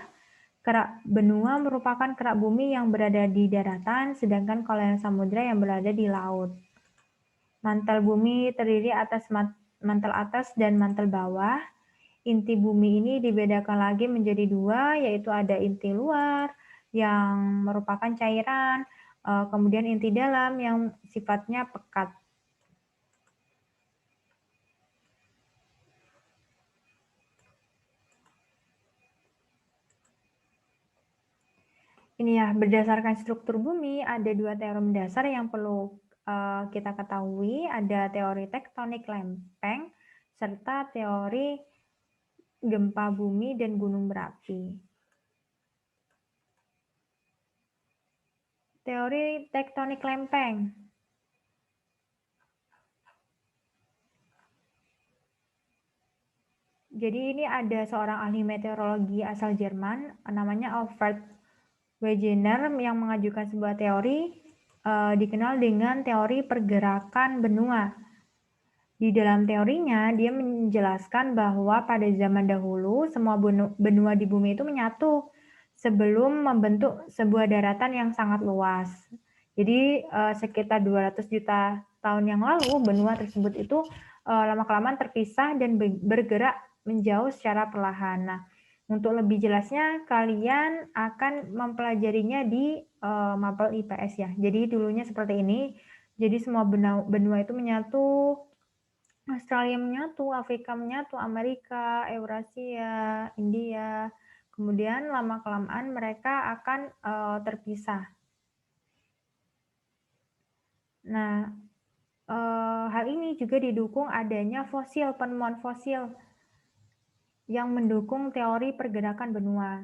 Kerak benua merupakan kerak bumi yang berada di daratan, sedangkan kalau yang samudra yang berada di laut. Mantel bumi terdiri atas mantel atas dan mantel bawah. Inti bumi ini dibedakan lagi menjadi dua, yaitu ada inti luar yang merupakan cairan, kemudian inti dalam yang sifatnya pekat. Ini ya, berdasarkan struktur bumi, ada dua teori mendasar yang perlu kita ketahui, ada teori tektonik lempeng, serta teori gempa bumi dan gunung berapi. Teori tektonik lempeng. Jadi ini ada seorang ahli meteorologi asal Jerman, namanya Alfred Wegener, yang mengajukan sebuah teori dikenal dengan teori pergerakan benua. Di dalam teorinya, dia menjelaskan bahwa pada zaman dahulu, semua benua di bumi itu menyatu sebelum membentuk sebuah daratan yang sangat luas. Jadi sekitar 200 juta tahun yang lalu, benua tersebut itu lama-kelamaan terpisah dan bergerak menjauh secara perlahan. Nah, untuk lebih jelasnya, kalian akan mempelajarinya di mapel IPS ya. Jadi dulunya seperti ini. Jadi semua benua itu menyatu, Australia menyatu, Afrika menyatu, Amerika, Eurasia, India. Kemudian lama-kelamaan mereka akan terpisah. Nah, hal ini juga didukung adanya penemuan fosil yang mendukung teori pergerakan benua.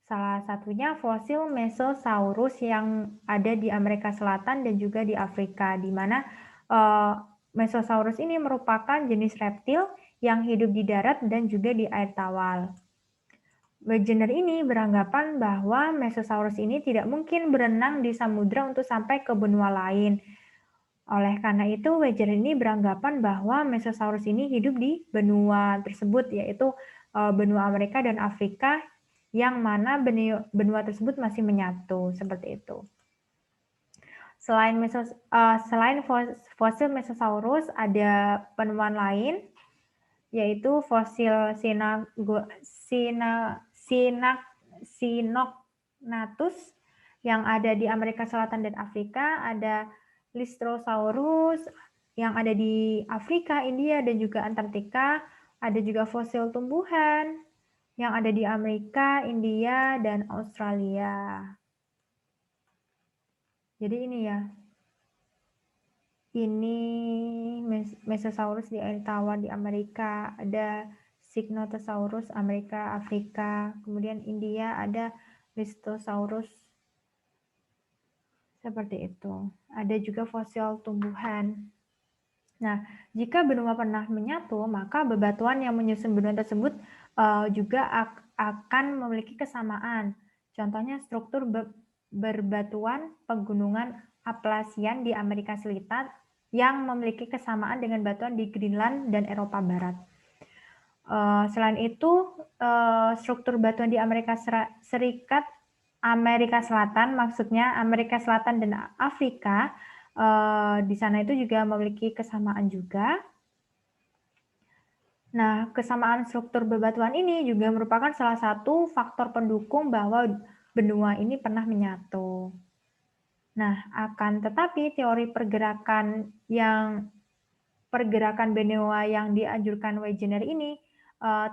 Salah satunya fosil Mesosaurus yang ada di Amerika Selatan dan juga di Afrika, di mana Mesosaurus ini merupakan jenis reptil yang hidup di darat dan juga di air tawar. Wegener ini beranggapan bahwa Mesosaurus ini tidak mungkin berenang di samudra untuk sampai ke benua lain. Oleh karena itu, Wegener ini beranggapan bahwa Mesosaurus ini hidup di benua tersebut, yaitu benua Amerika dan Afrika, yang mana benua tersebut masih menyatu, seperti itu. Selain fosil Mesosaurus, ada penemuan lain, yaitu fosil Sinognathus yang ada di Amerika Selatan dan Afrika, ada Lystrosaurus yang ada di Afrika, India, dan juga Antartika, ada juga fosil tumbuhan yang ada di Amerika, India, dan Australia. Jadi ini ya, ini Mesosaurus di air tawar di Amerika, ada Signotosaurus Amerika, Afrika, kemudian India ada Listosaurus, seperti itu. Ada juga fosil tumbuhan. Nah, jika benua pernah menyatu, maka bebatuan yang menyusun benua tersebut juga akan memiliki kesamaan. Contohnya struktur berbatuan pegunungan Appalachian di Amerika Selatan yang memiliki kesamaan dengan batuan di Greenland dan Eropa Barat. Selain itu, struktur batuan di Amerika Serikat Amerika Selatan, maksudnya Amerika Selatan dan Afrika, di sana itu juga memiliki kesamaan juga. Nah, kesamaan struktur bebatuan ini juga merupakan salah satu faktor pendukung bahwa benua ini pernah menyatu. Nah, akan tetapi teori pergerakan benua yang dianjurkan Wegener ini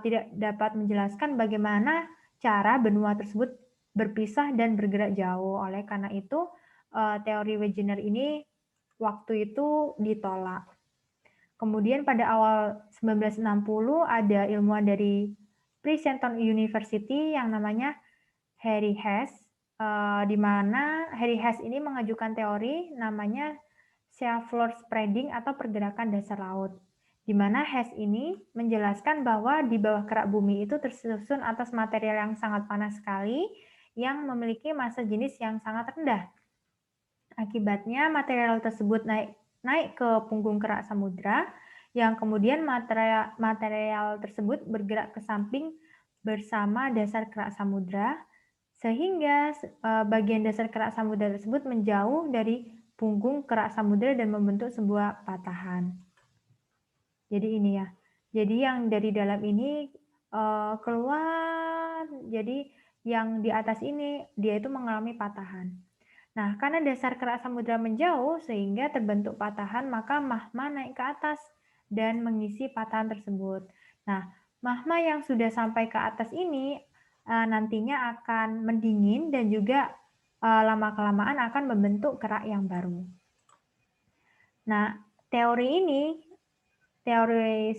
tidak dapat menjelaskan bagaimana cara benua tersebut berpisah dan bergerak jauh. Oleh karena itu, teori Wegener ini waktu itu ditolak. Kemudian pada awal 1960 ada ilmuwan dari Princeton University yang namanya Harry Hess, di mana Harry Hess ini mengajukan teori namanya seafloor spreading atau pergerakan dasar laut. Di mana Hess ini menjelaskan bahwa di bawah kerak bumi itu tersusun atas material yang sangat panas sekali yang memiliki massa jenis yang sangat rendah. Akibatnya material tersebut naik ke punggung kerak samudra yang kemudian material tersebut bergerak ke samping bersama dasar kerak samudra sehingga bagian dasar kerak samudra tersebut menjauh dari punggung kerak samudra dan membentuk sebuah patahan. Jadi ini ya. Jadi yang dari dalam ini keluar, jadi yang di atas ini dia itu mengalami patahan. Nah, karena dasar kerak samudra menjauh sehingga terbentuk patahan, maka magma naik ke atas dan mengisi patahan tersebut. Nah, magma yang sudah sampai ke atas ini nantinya akan mendingin dan juga lama-kelamaan akan membentuk kerak yang baru. Nah, teori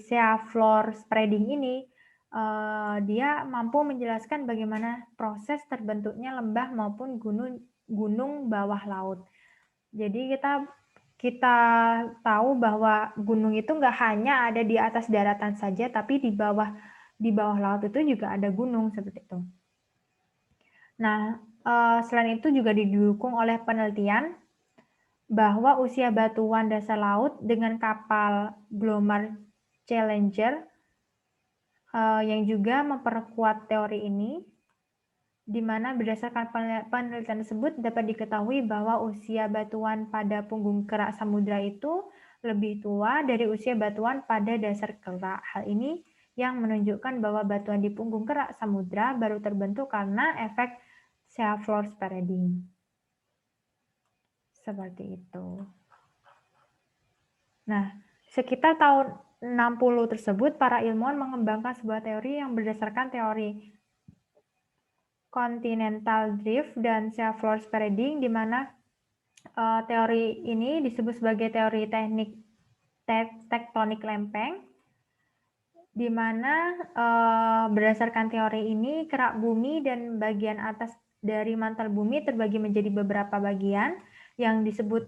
seafloor spreading ini, dia mampu menjelaskan bagaimana proses terbentuknya lembah maupun gunung bawah laut. Jadi kita tahu bahwa gunung itu nggak hanya ada di atas daratan saja, tapi di bawah laut itu juga ada gunung seperti itu. Nah, selain itu juga didukung oleh penelitian bahwa usia batuan dasar laut dengan kapal Glomar Challenger yang juga memperkuat teori ini, di mana berdasarkan penelitian tersebut dapat diketahui bahwa usia batuan pada punggung kerak samudra itu lebih tua dari usia batuan pada dasar kerak. Hal ini yang menunjukkan bahwa batuan di punggung kerak samudra baru terbentuk karena efek seafloor spreading. Seperti itu. Nah, sekitar tahun 60 tersebut, para ilmuwan mengembangkan sebuah teori yang berdasarkan teori continental drift dan seafloor spreading, di mana teori ini disebut sebagai teori teknik tektonik lempeng, di mana berdasarkan teori ini kerak bumi dan bagian atas dari mantel bumi terbagi menjadi beberapa bagian yang disebut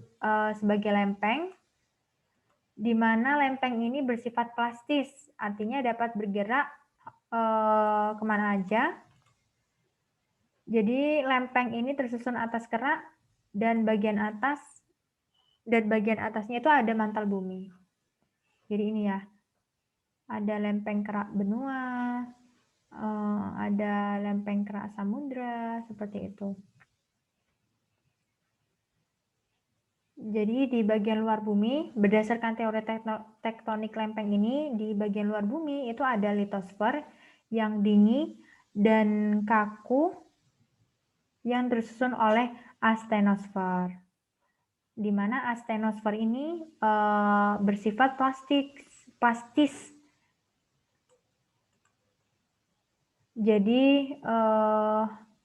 sebagai lempeng, di mana lempeng ini bersifat plastis, artinya dapat bergerak kemana aja. Jadi lempeng ini tersusun atas kerak dan bagian atasnya itu ada mantel bumi. Jadi ini ya, ada lempeng kerak benua, ada lempeng kerak samudra, seperti itu. Jadi di bagian luar bumi, berdasarkan teori tektonik lempeng ini, di bagian luar bumi itu ada litosfer yang dingin dan kaku yang tersusun oleh astenosfer, di mana astenosfer ini bersifat plastis. Jadi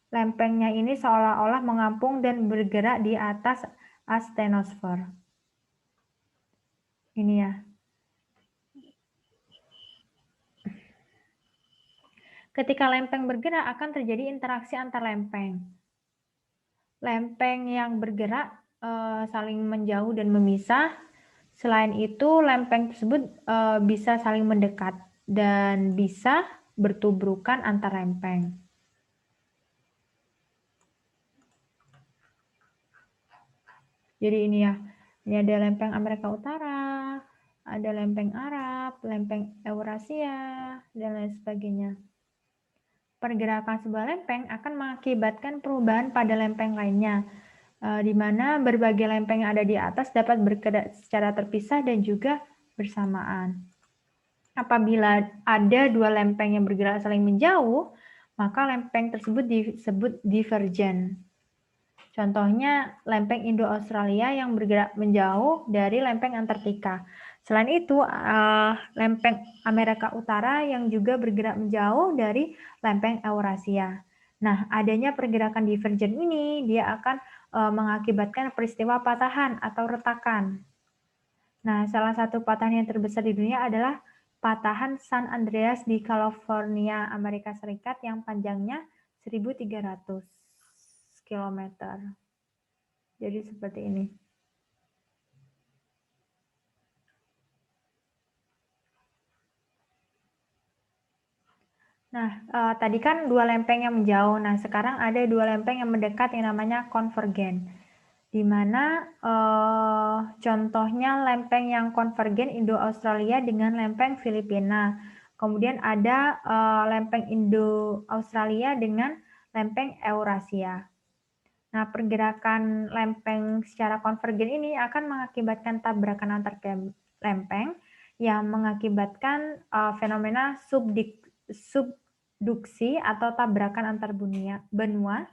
lempengnya ini seolah-olah mengapung dan bergerak di atas astenosfer. Ini ya. Ketika lempeng bergerak akan terjadi interaksi antar lempeng. Lempeng yang bergerak saling menjauh dan memisah. Selain itu, lempeng tersebut bisa saling mendekat dan bisa bertubrukan antar lempeng. Jadi ini ya, ini ada lempeng Amerika Utara, ada lempeng Arab, lempeng Eurasia, dan lain sebagainya. Pergerakan sebuah lempeng akan mengakibatkan perubahan pada lempeng lainnya, di mana berbagai lempeng yang ada di atas dapat bergerak secara terpisah dan juga bersamaan. Apabila ada dua lempeng yang bergerak saling menjauh, maka lempeng tersebut disebut divergen. Contohnya lempeng Indo-Australia yang bergerak menjauh dari lempeng Antartika. Selain itu, lempeng Amerika Utara yang juga bergerak menjauh dari lempeng Eurasia. Nah, adanya pergerakan divergen ini, dia akan mengakibatkan peristiwa patahan atau retakan. Nah, salah satu patahan yang terbesar di dunia adalah patahan San Andreas di California, Amerika Serikat yang panjangnya 1.300 kilometer. Jadi seperti ini. Nah, tadi kan dua lempeng yang menjauh. Nah, sekarang ada dua lempeng yang mendekat yang namanya konvergen. Di mana contohnya lempeng yang konvergen Indo-Australia dengan lempeng Filipina. Kemudian ada lempeng Indo-Australia dengan lempeng Eurasia. Nah, pergerakan lempeng secara konvergen ini akan mengakibatkan tabrakan antar lempeng yang mengakibatkan fenomena subduksi atau tabrakan antar benua.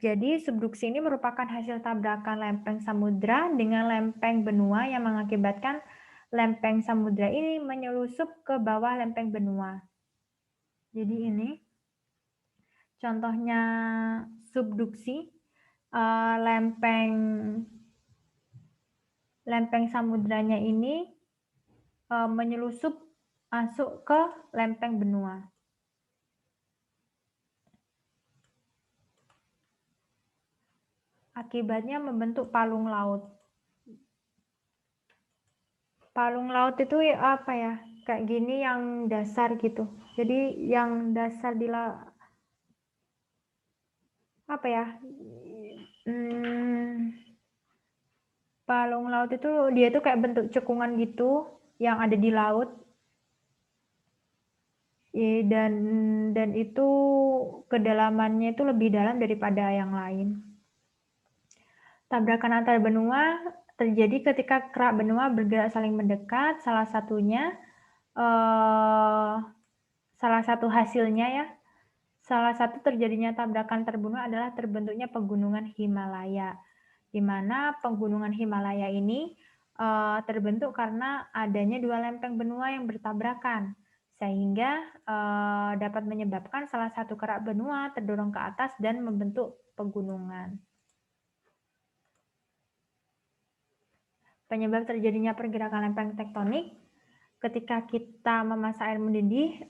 Jadi, subduksi ini merupakan hasil tabrakan lempeng samudra dengan lempeng benua yang mengakibatkan lempeng samudra ini menyelusup ke bawah lempeng benua. Jadi ini contohnya subduksi. Lempeng samudranya ini menyelusup masuk ke lempeng benua. Akibatnya membentuk palung laut. Palung laut itu apa ya? Kayak gini yang dasar gitu. Jadi yang dasar di apa ya? Palung laut itu dia tuh kayak bentuk cekungan gitu yang ada di laut. Dan itu kedalamannya itu lebih dalam daripada yang lain. Tabrakan antar benua terjadi ketika kerak benua bergerak saling mendekat. Salah satu hasilnya ya, salah satu terjadinya tabrakan antar benua adalah terbentuknya pegunungan Himalaya, di mana pegunungan Himalaya ini terbentuk karena adanya dua lempeng benua yang bertabrakan, sehingga dapat menyebabkan salah satu kerak benua terdorong ke atas dan membentuk pegunungan. Penyebab terjadinya pergerakan lempeng tektonik, ketika kita memasak air mendidih,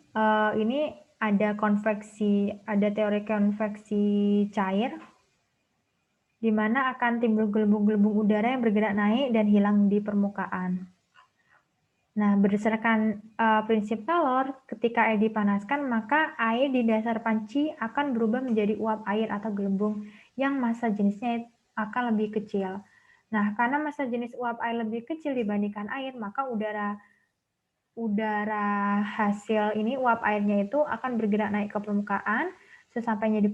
ini ada teori konveksi cair, di mana akan timbul gelembung-gelembung udara yang bergerak naik dan hilang di permukaan. Nah, berdasarkan prinsip Taylor, ketika air dipanaskan, maka air di dasar panci akan berubah menjadi uap air atau gelembung yang massa jenisnya akan lebih kecil. Nah, karena massa jenis uap air lebih kecil dibandingkan air, maka udara hasil ini, uap airnya itu akan bergerak naik ke permukaan. Sesampainya di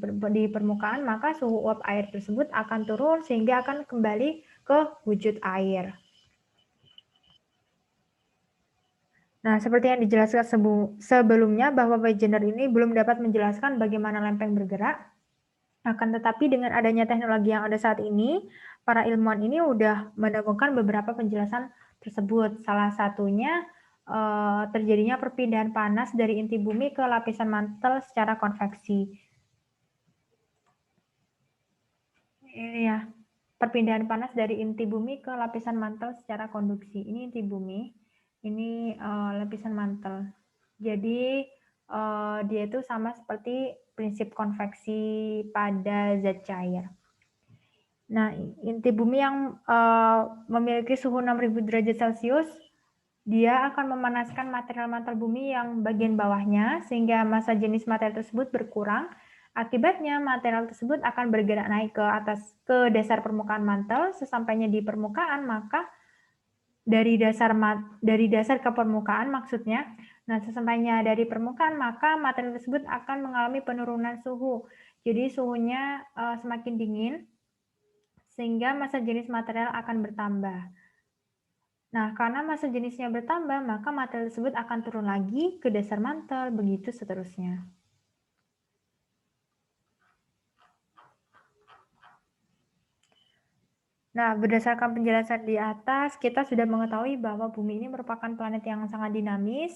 permukaan, maka suhu uap air tersebut akan turun sehingga akan kembali ke wujud air. Nah, seperti yang dijelaskan sebelumnya bahwa Wegener ini belum dapat menjelaskan bagaimana lempeng bergerak. Akan tetapi dengan adanya teknologi yang ada saat ini, para ilmuwan ini sudah menemukan beberapa penjelasan tersebut. Salah satunya terjadinya perpindahan panas dari inti bumi ke lapisan mantel secara konveksi. Ini ya, perpindahan panas dari inti bumi ke lapisan mantel secara konduksi. Ini inti bumi, ini lapisan mantel. Jadi dia itu sama seperti prinsip konveksi pada zat cair. Nah, inti bumi yang memiliki suhu 6.000 derajat Celcius, dia akan memanaskan material mantel bumi yang bagian bawahnya, sehingga massa jenis material tersebut berkurang. Akibatnya, material tersebut akan bergerak naik ke dasar permukaan mantel. Sesampainya di permukaan, maka dari dasar ke permukaan maksudnya, Nah, sesampainya dari permukaan, maka materi tersebut akan mengalami penurunan suhu. Jadi suhunya semakin dingin, sehingga massa jenis material akan bertambah. Nah, karena massa jenisnya bertambah, maka material tersebut akan turun lagi ke dasar mantel, begitu seterusnya. Nah, berdasarkan penjelasan di atas, kita sudah mengetahui bahwa bumi ini merupakan planet yang sangat dinamis,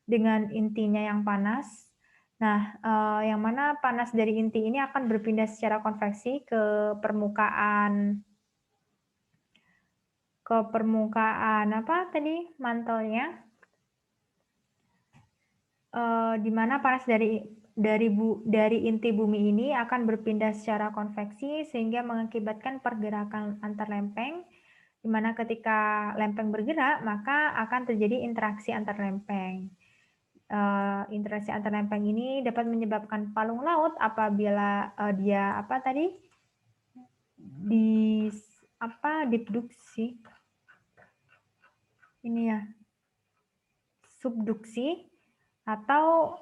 dengan intinya yang panas. Nah, yang mana panas dari inti ini akan berpindah secara konveksi ke permukaan apa tadi, mantelnya, di mana panas dari inti bumi ini akan berpindah secara konveksi sehingga mengakibatkan pergerakan antar lempeng, di mana ketika lempeng bergerak maka akan terjadi interaksi antar lempeng. Interaksi antar lempeng ini dapat menyebabkan palung laut apabila, dia apa tadi, dibduksi, ini ya, subduksi atau,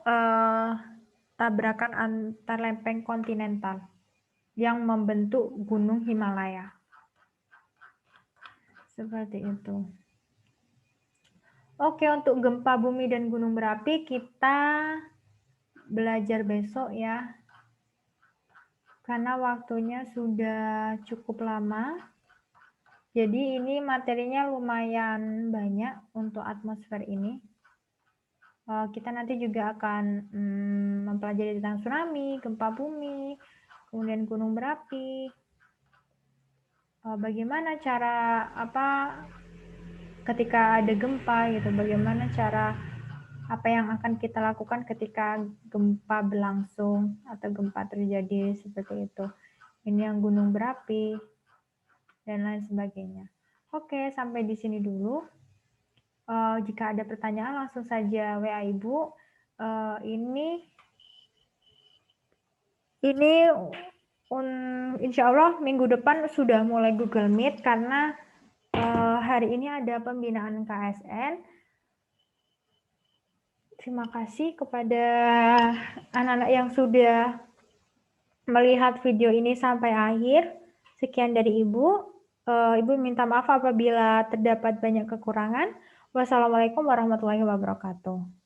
tabrakan antar lempeng kontinental yang membentuk Gunung Himalaya. Seperti itu. Oke, untuk gempa bumi dan gunung berapi kita belajar besok ya. Karena waktunya sudah cukup lama. Jadi ini materinya lumayan banyak untuk atmosfer ini. Kita nanti juga akan mempelajari tentang tsunami, gempa bumi, kemudian gunung berapi. Bagaimana cara ketika ada gempa gitu, bagaimana cara apa yang akan kita lakukan ketika gempa berlangsung atau gempa terjadi seperti itu. Ini yang gunung berapi dan lain sebagainya. Oke, sampai di sini dulu. Jika ada pertanyaan langsung saja WA Ibu. Ini insya Allah minggu depan sudah mulai Google Meet karena hari ini ada pembinaan KSN. Terima kasih kepada anak-anak yang sudah melihat video ini sampai akhir. Sekian dari Ibu. Ibu minta maaf apabila terdapat banyak kekurangan. Wassalamualaikum warahmatullahi wabarakatuh.